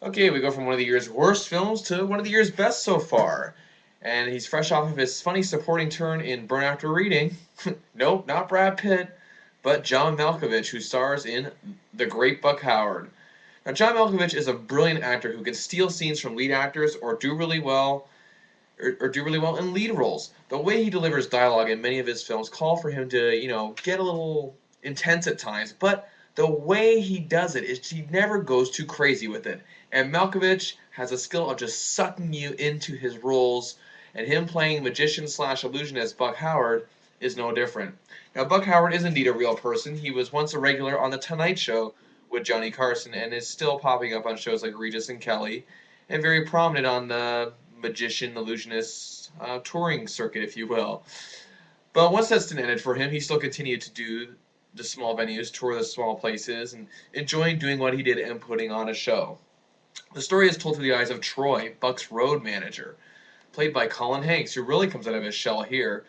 Okay, we go from one of the year's worst films to one of the year's best so far. And he's fresh off of his funny supporting turn in Burn After Reading. Nope, not Brad Pitt, but John Malkovich, who stars in The Great Buck Howard. Now, John Malkovich is a brilliant actor who can steal scenes from lead actors or do really well in lead roles. The way he delivers dialogue in many of his films call for him to, get a little intense at times, but the way he does it is he never goes too crazy with it. And Malkovich has a skill of just sucking you into his roles, and him playing magician slash illusionist Buck Howard is no different. Now, Buck Howard is indeed a real person. He was once a regular on The Tonight Show with Johnny Carson and is still popping up on shows like Regis and Kelly, and very prominent on the magician, illusionist touring circuit, if you will. But once that's been ended for him, he still continued to do the small venues, tour the small places, and enjoying doing what he did and putting on a show. The story is told through the eyes of Troy, Buck's road manager, played by Colin Hanks, who really comes out of his shell here.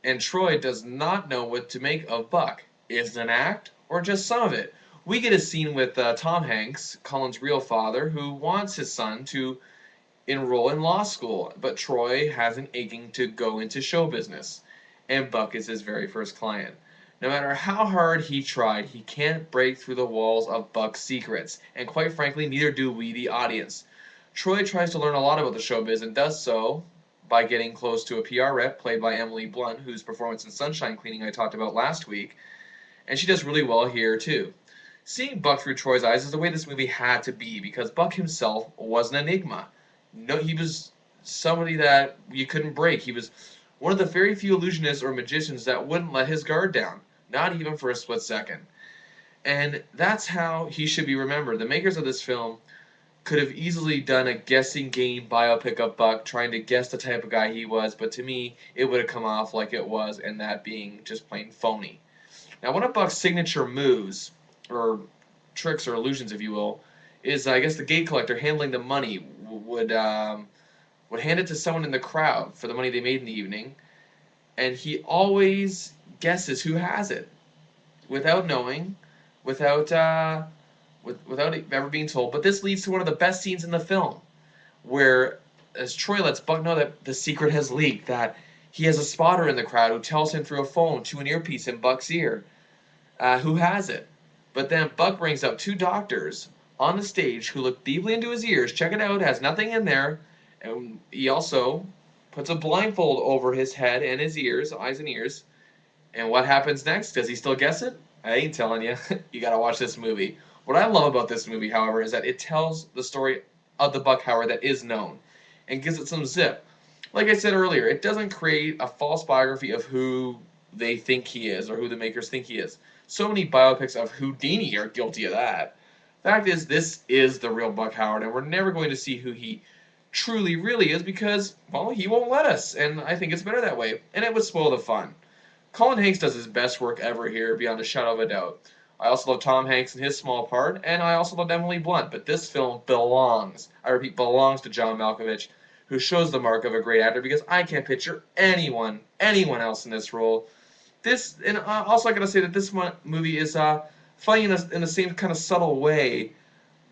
And Troy does not know what to make of Buck. Is it an act or just some of it? We get a scene with Tom Hanks, Colin's real father, who wants his son to enroll in law school, but Troy has an aching to go into show business, and Buck is his very first client. No matter how hard he tried, he can't break through the walls of Buck's secrets, and quite frankly, neither do we, the audience. Troy tries to learn a lot about the showbiz and does so by getting close to a PR rep played by Emily Blunt, whose performance in Sunshine Cleaning I talked about last week, and she does really well here too. Seeing Buck through Troy's eyes is the way this movie had to be because Buck himself was an enigma. No, he was somebody that you couldn't break. He was one of the very few illusionists or magicians that wouldn't let his guard down, not even for a split second. And that's how he should be remembered. The makers of this film could have easily done a guessing game biopic of Buck, trying to guess the type of guy he was, but to me, it would have come off like it was, and that being just plain phony. Now, one of Buck's signature moves, or tricks or illusions, if you will, is I guess the gate collector handling the money would hand it to someone in the crowd for the money they made in the evening, and he always guesses who has it without knowing, without without ever being told. But this leads to one of the best scenes in the film, where as Troy lets Buck know that the secret has leaked, that he has a spotter in the crowd who tells him through a phone to an earpiece in Buck's ear who has it. But then Buck brings up two doctors on the stage who look deeply into his ears, check it out, has nothing in there, and he also puts a blindfold over his head and his ears, eyes and ears. And what happens next? Does he still guess it? I ain't telling you. You gotta watch this movie. What I love about this movie, however, is that it tells the story of the Buck Howard that is known and gives it some zip. Like I said earlier, it doesn't create a false biography of who they think he is or who the makers think he is. So many biopics of Houdini are guilty of that. Fact is, this is the real Buck Howard, and we're never going to see who he truly, really is because, well, he won't let us, and I think it's better that way, and it would spoil the fun. Colin Hanks does his best work ever here, beyond a shadow of a doubt. I also love Tom Hanks in his small part, and I also love Emily Blunt, but this film belongs, I repeat, belongs to John Malkovich, who shows the mark of a great actor because I can't picture anyone else in this role. This, and also I gotta say that this movie is funny in the same kind of subtle way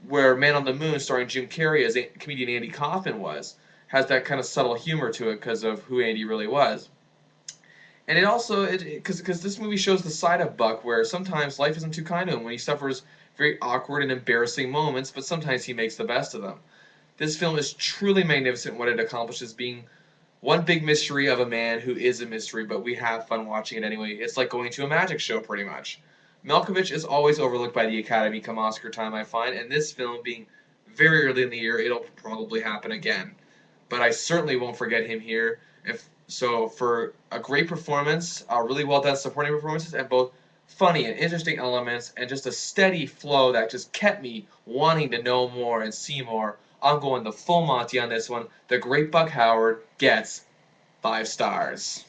where Man on the Moon, starring Jim Carrey as comedian Andy Kaufman was, has that kind of subtle humor to it because of who Andy really was. And it also, because this movie shows the side of Buck where sometimes life isn't too kind to him when he suffers very awkward and embarrassing moments, but sometimes he makes the best of them. This film is truly magnificent in what it accomplishes, being one big mystery of a man who is a mystery, but we have fun watching it anyway. It's like going to a magic show, pretty much. Malkovich is always overlooked by the Academy come Oscar time, I find, and this film being very early in the year, it'll probably happen again. But I certainly won't forget him here. If so, for a great performance, really well done supporting performances, and both funny and interesting elements, and just a steady flow that just kept me wanting to know more and see more. I'm going the full Monty on this one. The Great Buck Howard gets 5 stars.